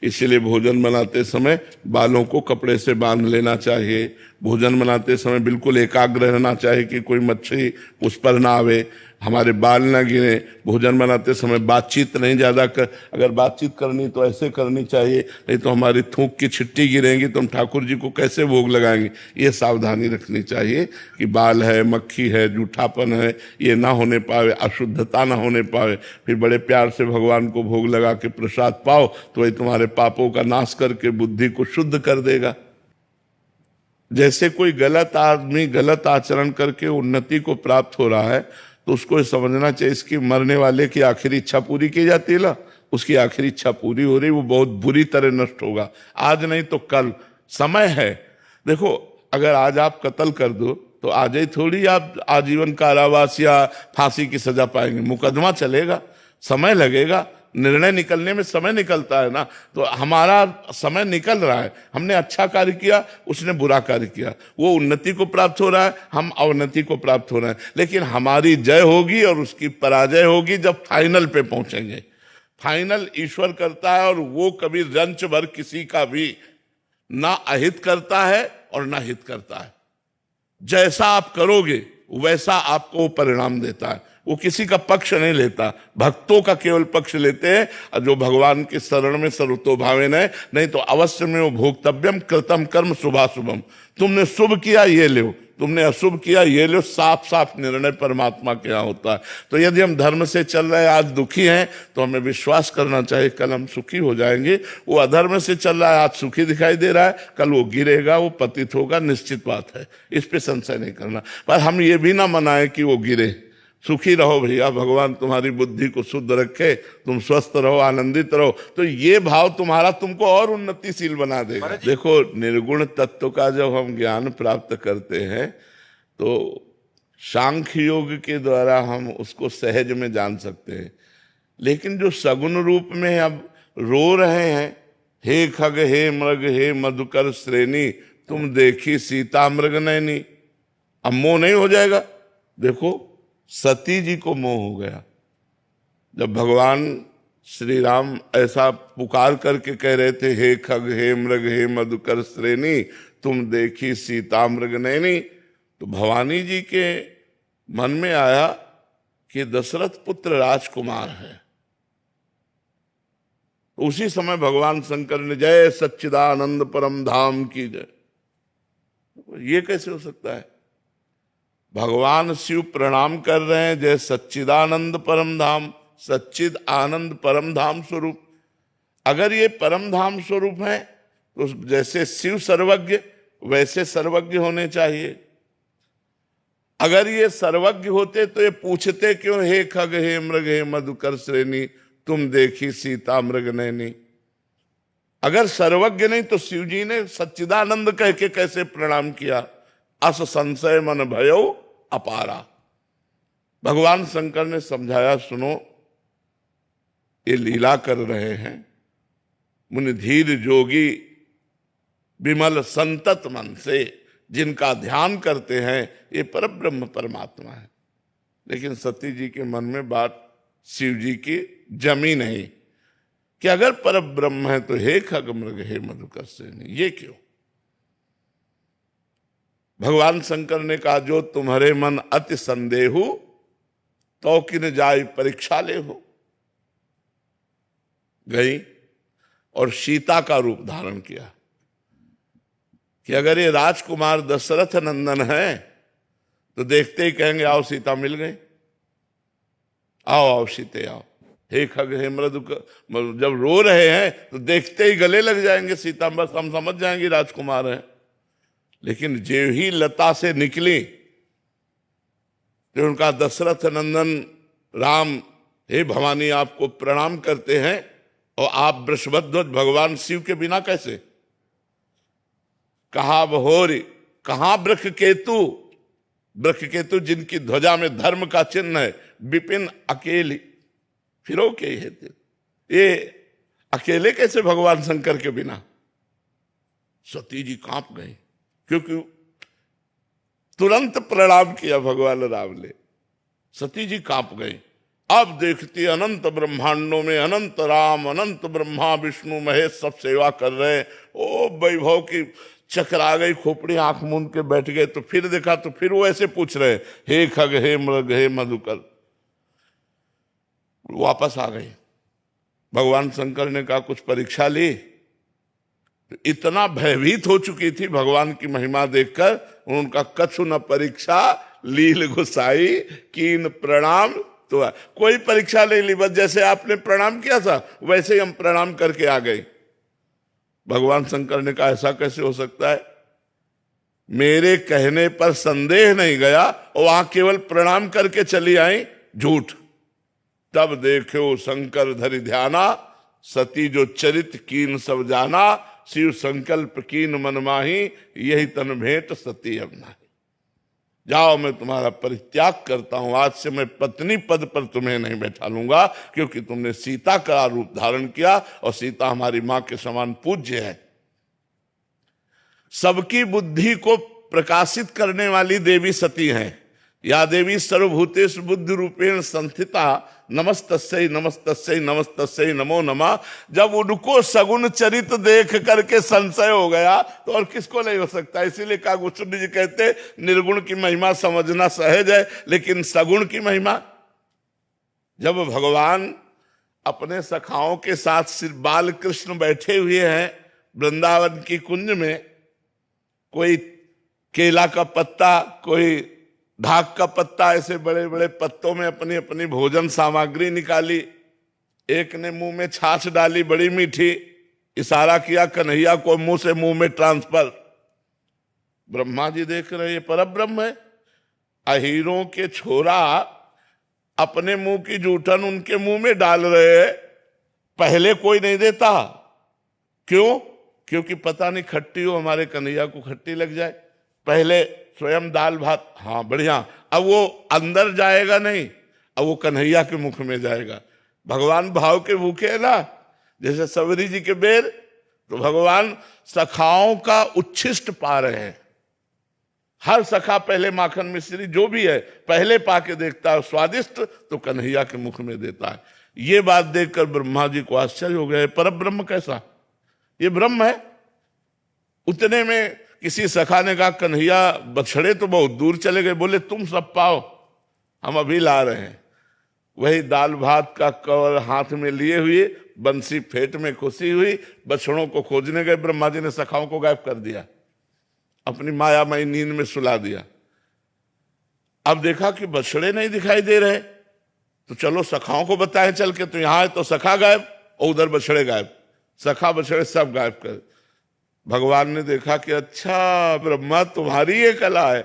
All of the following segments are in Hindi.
इसीलिए भोजन बनाते समय बालों को कपड़े से बांध लेना चाहिए। भोजन बनाते समय बिल्कुल एकाग्र रहना चाहिए कि कोई मच्छी उस पर ना आवे, हमारे बाल ना गिरे। भोजन बनाते समय बातचीत नहीं ज़्यादा कर, अगर बातचीत करनी तो ऐसे करनी चाहिए, नहीं तो हमारी थूक की छिट्टी गिरेंगी तो हम ठाकुर जी को कैसे भोग लगाएंगे। ये सावधानी रखनी चाहिए कि बाल है, मक्खी है, जूठापन है, ये ना होने पावे, अशुद्धता ना होने पावे। फिर बड़े प्यार से भगवान को भोग लगा के प्रसाद पाओ तो वही तुम्हारे पापों का नाश करके बुद्धि को शुद्ध कर देगा। जैसे कोई गलत आदमी गलत आचरण करके उन्नति को प्राप्त हो रहा है तो उसको समझना चाहिए इसकी मरने वाले की आखिरी इच्छा पूरी की जाती है ना, उसकी आखिरी इच्छा पूरी हो रही, वो बहुत बुरी तरह नष्ट होगा। आज नहीं तो कल समय है। देखो, अगर आज आप कत्ल कर दो तो आज ही थोड़ी आप आजीवन कारावास या फांसी की सजा पाएंगे, मुकदमा चलेगा, समय लगेगा, निर्णय निकलने में समय निकलता है ना। तो हमारा समय निकल रहा है, हमने अच्छा कार्य किया, उसने बुरा कार्य किया, वो उन्नति को प्राप्त हो रहा है, हम अवनति को प्राप्त हो रहे हैं। लेकिन हमारी जय होगी और उसकी पराजय होगी जब फाइनल पे पहुंचेंगे। फाइनल ईश्वर करता है और वो कभी रंच भर किसी का भी ना अहित करता है और ना हित करता है। जैसा आप करोगे वैसा आपको वो परिणाम देता है। वो किसी का पक्ष नहीं लेता, भक्तों का केवल पक्ष लेते हैं जो भगवान के शरण में सर्वतोभावेन है। नहीं तो अवश्य में वो भोक्तव्यम कृतम कर्म शुभाशुभम। तुमने शुभ किया ये लो, तुमने अशुभ किया ये लो। साफ साफ निर्णय परमात्मा के यहाँ होता है। तो यदि हम धर्म से चल रहे हैं, आज दुखी हैं, तो हमें विश्वास करना चाहिए कल हम सुखी हो जाएंगे। वो अधर्म से चल रहा है, आज सुखी दिखाई दे रहा है, कल वो गिरेगा, वो पतित होगा, निश्चित बात है, इस पे संशय नहीं करना। पर हम ये भी ना मनाएं कि वो गिरे। सुखी रहो भैया, भगवान तुम्हारी बुद्धि को शुद्ध रखे, तुम स्वस्थ रहो, आनंदित रहो, तो ये भाव तुम्हारा तुमको और उन्नतिशील बना देगा। देखो, निर्गुण तत्व का जब हम ज्ञान प्राप्त करते हैं तो सांख्य योग के द्वारा हम उसको सहज में जान सकते हैं। लेकिन जो सगुण रूप में अब रो रहे हैं, हे खग हे मृग हे मधुकर श्रेणी तुम देखी सीता मृग नैनी, अब मोह नहीं हो जाएगा। देखो, सती जी को मोह हो गया जब भगवान श्री राम ऐसा पुकार करके कह रहे थे, हे खग हे मृग हे मधुकर श्रेणी तुम देखी सीता मृग नैनी। तो भवानी जी के मन में आया कि दशरथ पुत्र राजकुमार है। उसी समय भगवान शंकर ने जय सच्चिदानंद परम धाम की जय। ये कैसे हो सकता है? भगवान शिव प्रणाम कर रहे हैं, जय सच्चिदानंद परम धाम, सच्चिद आनंद परम धाम स्वरूप। अगर ये परम धाम स्वरूप है तो जैसे शिव सर्वज्ञ वैसे सर्वज्ञ होने चाहिए। अगर ये सर्वज्ञ होते तो ये पूछते क्यों, हे खग हे मृग हे मधुकर श्रेणी तुम देखी सीता मृग नैनी। अगर सर्वज्ञ नहीं तो शिव जी ने सच्चिदानंद कह के कैसे प्रणाम किया? अस संशय मन भयो अपारा। भगवान शंकर ने समझाया, सुनो ये लीला कर रहे हैं, मुनि धीर जोगी विमल संतत मन से जिनका ध्यान करते हैं ये परब्रह्म परमात्मा है। लेकिन सती जी के मन में बात शिव जी की जमी नहीं कि अगर परब्रह्म है तो हे खग मृग हे मधुकर श्रेणी, ये क्यों? भगवान शंकर ने कहा, जो तुम्हारे मन अति संदेहु तो किन जाय परीक्षा ले हो। गई और सीता का रूप धारण किया कि अगर ये राजकुमार दशरथ नंदन है तो देखते ही कहेंगे आओ सीता मिल गई, आओ आओ सीते आओ। हे खग हे मृदु, जब रो रहे हैं तो देखते ही गले लग जाएंगे सीता, बस हम समझ जाएंगे राजकुमार है। लेकिन जो ही लता से निकली तो उनका दशरथ नंदन राम, हे भवानी आपको प्रणाम करते हैं और आप वृषभध्वज भगवान शिव के बिना कैसे? कहा बहोरी, कहा वृक्ष केतु, वृक्ष केतु जिनकी ध्वजा में धर्म का चिन्ह है, विपिन अकेली फिरो के ये अकेले कैसे भगवान शंकर के बिना? सती जी कांप गई क्योंकि तुरंत प्रणाम किया भगवान राम ने। सती जी कांप गई अब देखती अनंत ब्रह्मांडों में अनंत राम, अनंत ब्रह्मा, विष्णु, महेश सब सेवा कर रहे हैं। ओ वैभव की चकरा गई खोपड़ी, आंख मूंद के बैठ गए। तो फिर देखा तो फिर वो ऐसे पूछ रहे, हे खग, हे मृग, हे मधुकर। वापस आ गई। भगवान शंकर ने कहा कुछ परीक्षा ली। इतना भयभीत हो चुकी थी भगवान की महिमा देखकर, उनका कछु न परीक्षा लील गुसाई कीन प्रणाम। तो कोई परीक्षा नहीं ली, बस जैसे आपने प्रणाम किया था वैसे ही हम प्रणाम करके आ गए। भगवान शंकर ने कहा ऐसा कैसे हो सकता है, मेरे कहने पर संदेह नहीं गया और वहां केवल प्रणाम करके चली आई, झूठ। तब देखो शंकर धरि ध्याना, सती जो चरित कीन सब जाना, शिव संकल्प कीन मन माही, यही तन भेंट सती अब नाही। जाओ मैं तुम्हारा परित्याग करता हूं, आज से मैं पत्नी पद पर तुम्हें नहीं बैठा लूंगा, क्योंकि तुमने सीता का रूप धारण किया और सीता हमारी मां के समान पूज्य है। सबकी बुद्धि को प्रकाशित करने वाली देवी सती हैं। या देवी सर्वभूतेषु बुद्धि रूपेण संस्थिता, नमस्तस्यै नमस्तस्यै नमस्तस्यै नमो नमः। जब उनको सगुण चरित देख करके संशय हो गया तो और किसको नहीं हो सकता। इसीलिए कागभूषण जी कहते निर्गुण की महिमा समझना सहज है, लेकिन सगुण की महिमा। जब भगवान अपने सखाओं के साथ सिर्फ बाल कृष्ण बैठे हुए हैं वृंदावन की कुंज में, कोई केला का पत्ता, कोई ढाक का पत्ता, ऐसे बड़े बड़े पत्तों में अपनी अपनी भोजन सामग्री निकाली। एक ने मुंह में छाछ डाली बड़ी मीठी, इशारा किया कन्हैया को मुंह से मुंह में ट्रांसफर। ब्रह्मा जी देख रहे ये परब्रह्म है। अहीरों के छोरा अपने मुंह की जूठन उनके मुंह में डाल रहे हैं, पहले कोई नहीं देता। क्यों? क्योंकि पता नहीं खट्टी हो, हमारे कन्हैया को खट्टी लग जाए। पहले स्वयं दाल भात, हाँ बढ़िया, अब वो अंदर जाएगा नहीं, अब वो कन्हैया के मुख में जाएगा। भगवान भाव के भूखे है ना, जैसे सबरी जी के बेर, तो भगवान सखाओं का उच्छिष्ट पा रहे हैं। हर सखा पहले माखन मिश्री जो भी है पहले पाके देखता है, स्वादिष्ट तो कन्हैया के मुख में देता है। ये बात देखकर ब्रह्मा जी को आश्चर्य हो गया, पर ब्रह्म कैसा, ये ब्रह्म है। उतने में किसी सखा ने कहा कन्हैया बछड़े तो बहुत दूर चले गए, बोले तुम सब पाओ, हम अभी ला रहे हैं। वही दाल भात का कवर हाथ में लिए हुए, बंसी फेट में खुशी हुई, बछड़ों को खोजने गए। ब्रह्मा जी ने सखाओं को गायब कर दिया, अपनी मायामयी नींद में सुला दिया। अब देखा कि बछड़े नहीं दिखाई दे रहे, तो चलो सखाओं को बताएं चल के, तो यहां है तो सखा गायब और उधर बछड़े गायब, सखा बछड़े सब गायब कर। भगवान ने देखा कि अच्छा ब्रह्मा तुम्हारी ये कला है।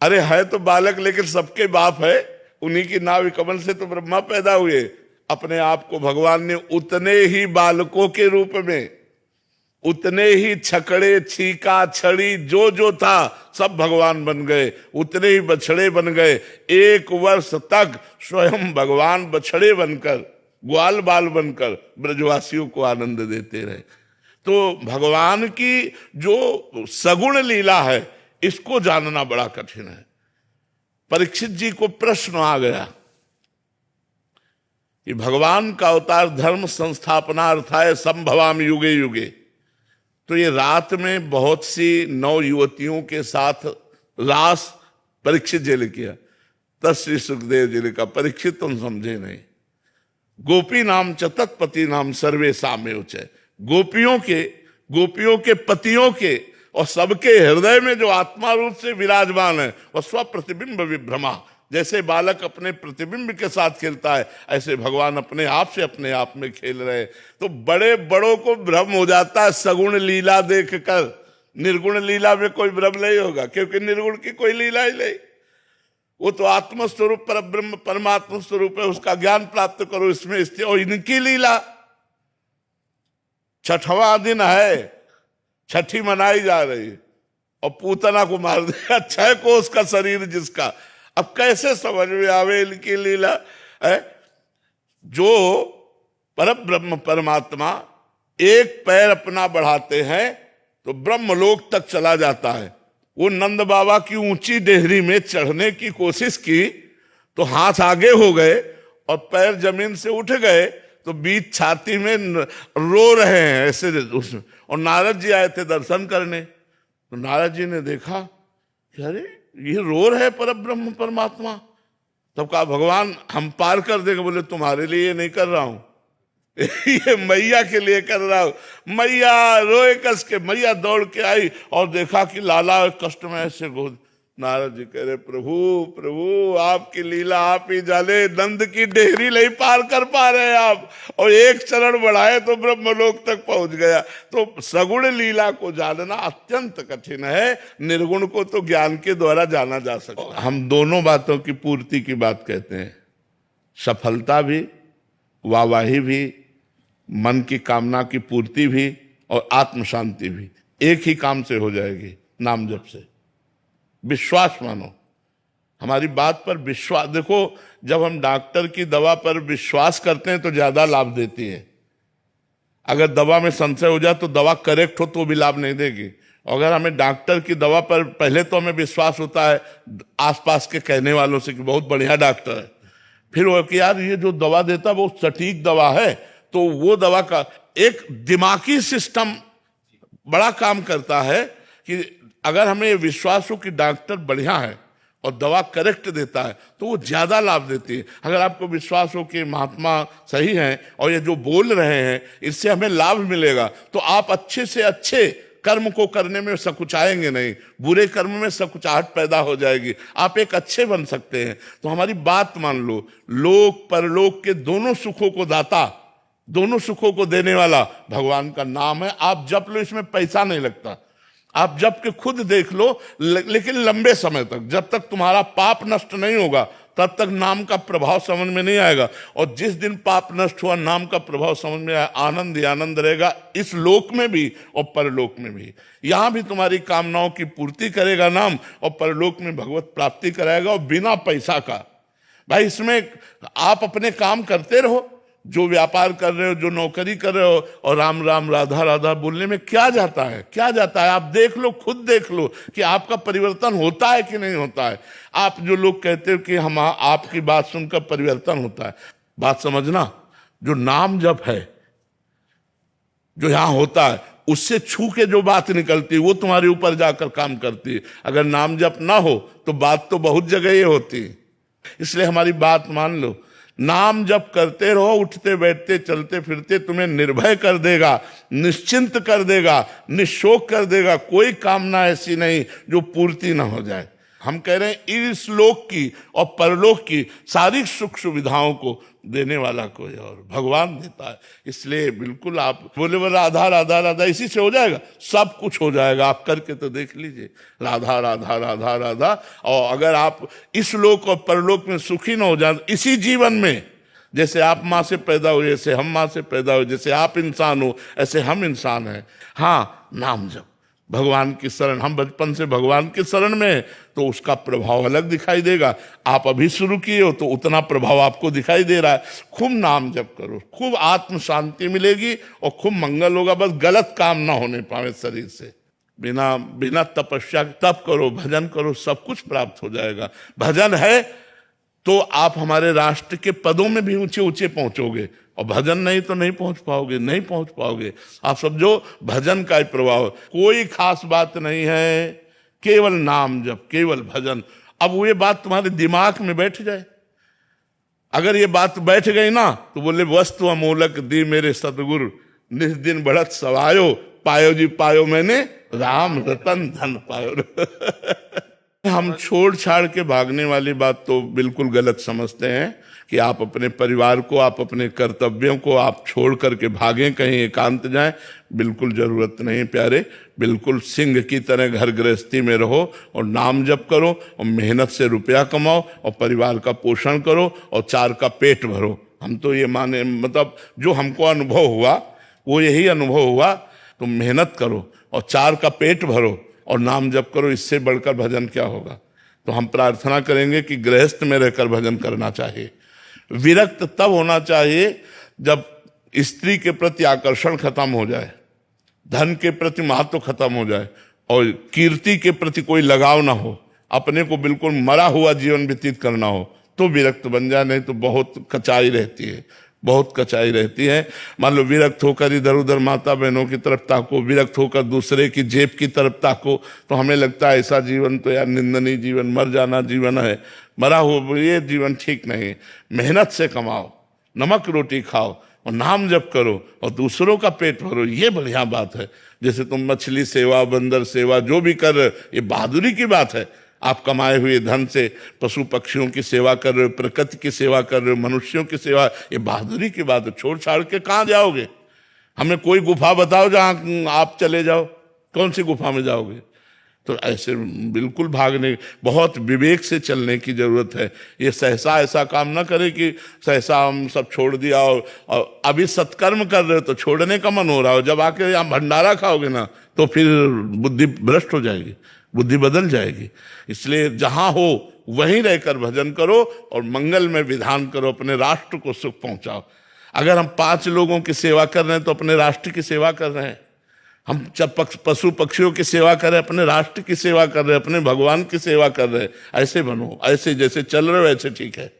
अरे है तो बालक लेकिन सबके बाप है, उन्हीं की नाभि कमल से तो ब्रह्मा पैदा हुए। अपने आप को भगवान ने उतने ही बालकों के रूप में, उतने ही छकड़े छीका छड़ी जो जो था सब भगवान बन गए, उतने ही बछड़े बन गए। 1 वर्ष तक स्वयं भगवान बछड़े बनकर, ग्वाल बाल बनकर ब्रजवासियों को आनंद देते रहे। तो भगवान की जो सगुण लीला है इसको जानना बड़ा कठिन है। परीक्षित जी को प्रश्न आ गया कि भगवान का अवतार धर्म संस्थापनार्थाय संभवाम युगे युगे। तो ये रात में बहुत सी नौ युवतियों के साथ रास परीक्षित जी ने किया। तब श्री सुखदेव जी ने कहा परीक्षित तुम समझे नहीं, गोपी नाम च तत्पति नाम सर्वे साम्य उच्चय। गोपियों के पतियों के और सबके हृदय में जो आत्मा रूप से विराजमान है वह स्वप्रतिबिंब विभ्रमा। जैसे बालक अपने प्रतिबिंब के साथ खेलता है, ऐसे भगवान अपने आप में खेल रहे हैं। तो बड़े बड़ों को भ्रम हो जाता है सगुण लीला देखकर, निर्गुण लीला में कोई भ्रम नहीं होगा, क्योंकि निर्गुण की कोई लीला ही नहीं। वो तो आत्मस्वरूप पर ब्रह्म परमात्मा स्वरूप है, उसका ज्ञान प्राप्त करो, इसमें स्थित। और इनकी लीला 6वां दिन है, छठी मनाई जा रही है और पूतना को मार दिया, 6 कोस का शरीर जिसका। अब कैसे समझ में आवे इनकी लीला है। जो परब्रह्म परमात्मा एक पैर अपना बढ़ाते हैं तो ब्रह्मलोक तक चला जाता है। वो नंद बाबा की ऊंची डेहरी में चढ़ने की कोशिश की तो हाथ आगे हो गए और पैर जमीन से उठ गए तो बीच छाती में रो रहे हैं ऐसे उसमें। और नारद जी आए थे दर्शन करने, तो नारद जी ने देखा कि अरे ये रो रहे पर ब्रह्म परमात्मा। तब कहा भगवान हम पार कर देंगे। बोले तुम्हारे लिए ये नहीं कर रहा हूं, ये मैया के लिए कर रहा हूं। मैया रोए कस के, मैया दौड़ के आई और देखा कि लाला कष्ट में ऐसे गोद। नारद जी कह रहे प्रभु प्रभु आपकी लीला आप ही जाने, नंद की डेहरी नहीं पार कर पा रहे आप, और एक चरण बढ़ाए तो ब्रह्मलोक तक पहुंच गया। तो सगुण लीला को जानना अत्यंत कठिन है, निर्गुण को तो ज्ञान के द्वारा जाना जा सकता। हम दोनों बातों की पूर्ति की बात कहते हैं, सफलता भी, वाहवाही भी, मन की कामना की पूर्ति भी और आत्म शांति भी एक ही काम से हो जाएगी, नाम जप से। विश्वास मानो, हमारी बात पर विश्वास। देखो जब हम डॉक्टर की दवा पर विश्वास करते हैं तो ज्यादा लाभ देती है। अगर दवा में संशय हो जाए तो दवा करेक्ट हो तो भी लाभ नहीं देगी। अगर हमें डॉक्टर की दवा पर पहले तो हमें विश्वास होता है आसपास के कहने वालों से कि बहुत बढ़िया डॉक्टर है, फिर वो कि यार ये जो दवा देता है वो सटीक दवा है, तो वो दवा का एक दिमागी सिस्टम बड़ा काम करता है कि अगर हमें ये विश्वास हो कि डॉक्टर बढ़िया है और दवा करेक्ट देता है तो वो ज्यादा लाभ देती है। अगर आपको विश्वास हो कि महात्मा सही हैं और ये जो बोल रहे हैं इससे हमें लाभ मिलेगा, तो आप अच्छे से अच्छे कर्म को करने में सकुचाएंगे नहीं, बुरे कर्म में सकुचाहट पैदा हो जाएगी, आप एक अच्छे बन सकते हैं। तो हमारी बात मान लो, लोक परलोक के दोनों सुखों को दाता, दोनों सुखों को देने वाला भगवान का नाम है। आप जप लो, इसमें पैसा नहीं लगता, आप जप के खुद देख लो, लेकिन लंबे समय तक, जब तक तुम्हारा पाप नष्ट नहीं होगा तब तक नाम का प्रभाव समझ में नहीं आएगा। और जिस दिन पाप नष्ट हुआ नाम का प्रभाव समझ में आया, आनंद ही आनंद रहेगा, इस लोक में भी और परलोक में भी। यहां भी तुम्हारी कामनाओं की पूर्ति करेगा नाम, और परलोक में भगवत प्राप्ति कराएगा, और बिना पैसा का। भाई इसमें आप अपने काम करते रहो, जो व्यापार कर रहे हो, जो नौकरी कर रहे हो, और राम राम राधा राधा बोलने में क्या जाता है, क्या जाता है? आप देख लो, खुद देख लो कि आपका परिवर्तन होता है कि नहीं होता है। आप जो लोग कहते हो कि हम आपकी बात सुनकर परिवर्तन होता है, बात समझना, जो नाम जप है जो यहां होता है उससे छू के जो बात निकलती है वो तुम्हारे ऊपर जाकर काम करती है। अगर नाम जप ना हो तो बात तो बहुत जगह ये होती है। इसलिए हमारी बात मान लो, नाम जप करते रहो, उठते बैठते चलते फिरते तुम्हें निर्भय कर देगा, निश्चिंत कर देगा, निशोक कर देगा। कोई कामना ऐसी नहीं जो पूर्ति ना हो जाए। हम कह रहे हैं इस लोक की और परलोक की सारी सुख सुविधाओं को देने वाला कोई और भगवान देता है। इसलिए बिल्कुल आप बोले वो राधा राधा राधा, इसी से हो जाएगा, सब कुछ हो जाएगा। आप करके तो देख लीजिए, राधा राधा राधा राधा। और अगर आप इस लोक और परलोक में सुखी ना हो जाए, इसी जीवन में, जैसे आप माँ से पैदा हुए, जैसे हम माँ से पैदा हुए, जैसे आप इंसान हो ऐसे हम इंसान हैं। हाँ, नाम जप, भगवान की शरण, हम बचपन से भगवान की शरण में, तो उसका प्रभाव अलग दिखाई देगा। आप अभी शुरू किए हो तो उतना प्रभाव आपको दिखाई दे रहा है। खूब नाम जप करो, खूब आत्म शांति मिलेगी और खूब मंगल होगा। बस गलत काम ना होने पावे शरीर से। बिना बिना तपस्या तप करो, भजन करो, सब कुछ प्राप्त हो जाएगा। भजन है तो आप हमारे राष्ट्र के पदों में भी ऊंचे ऊंचे पहुंचोगे, और भजन नहीं तो नहीं पहुंच पाओगे, नहीं पहुंच पाओगे। आप समझो भजन का ही प्रभाव, कोई खास बात नहीं है, केवल नाम जप, केवल भजन। अब ये बात तुम्हारे दिमाग में बैठ जाए, अगर ये बात बैठ गई ना तो बोले वस्तु अमोलक दी मेरे सतगुरु, निस दिन बढ़त सवायो, पायो जी पायो मैंने राम रतन धन पायो। हम छोड़ छाड़ के भागने वाली बात तो बिल्कुल गलत समझते हैं कि आप अपने परिवार को, आप अपने कर्तव्यों को आप छोड़ करके भागें, कहीं एकांत जाएं। बिल्कुल जरूरत नहीं प्यारे, बिल्कुल सिंह की तरह घर गृहस्थी में रहो और नाम जप करो और मेहनत से रुपया कमाओ और परिवार का पोषण करो और चार का पेट भरो। हम तो ये माने, मतलब जो हमको अनुभव हुआ वो यही अनुभव हुआ। तो मेहनत करो और चार का पेट भरो और नाम जप करो, इससे बढ़कर भजन क्या होगा। तो हम प्रार्थना करेंगे कि गृहस्थ में रहकर भजन करना चाहिए। विरक्त तब होना चाहिए जब स्त्री के प्रति आकर्षण खत्म हो जाए, धन के प्रति महत्व खत्म हो जाए और कीर्ति के प्रति कोई लगाव ना हो, अपने को बिल्कुल मरा हुआ जीवन व्यतीत करना हो, तो विरक्त बन जा, नहीं तो बहुत कचाई रहती है, बहुत कचाई रहती है। मान लो विरक्त होकर इधर उधर माता बहनों की तरफ ताको, विरक्त होकर दूसरे की जेब की तरफ ताको, तो हमें लगता है ऐसा जीवन तो यार निंदनीय जीवन, मर जाना जीवन है, मरा हो ये जीवन ठीक नहीं। मेहनत से कमाओ, नमक रोटी खाओ और नाम जप करो और दूसरों का पेट भरो, ये बढ़िया बात है। जैसे तुम मछली सेवा, बंदर सेवा जो भी कर रहे हो, ये बहादुरी की बात है। आप कमाए हुए धन से पशु पक्षियों की सेवा कर रहे हो, प्रकृति की सेवा कर रहे हो, मनुष्यों की सेवा, ये बहादुरी की बात है। छोड़ छाड़ के कहाँ जाओगे? हमें कोई गुफा बताओ जहां आप चले जाओ, कौन सी गुफा में जाओगे? तो ऐसे बिल्कुल भागने, बहुत विवेक से चलने की जरूरत है। ये सहसा ऐसा काम ना करे कि सहसा हम सब छोड़ दिया और अभी सत्कर्म कर रहे हो तो छोड़ने का मन हो रहा हो, जब आके यहाँ भंडारा खाओगे ना तो फिर बुद्धि भ्रष्ट हो जाएगी, बुद्धि बदल जाएगी। इसलिए जहां हो वहीं रहकर भजन करो और मंगल में विधान करो, अपने राष्ट्र को सुख पहुंचाओ। अगर हम 5 लोगों की सेवा कर रहे हैं तो अपने राष्ट्र की सेवा कर रहे हैं। हम जब पशु पक्षियों की सेवा कर रहे हैं, अपने राष्ट्र की सेवा कर रहे हैं, अपने भगवान की सेवा कर रहे हैं। ऐसे बनो, ऐसे जैसे चल रहे हो ऐसे ठीक है।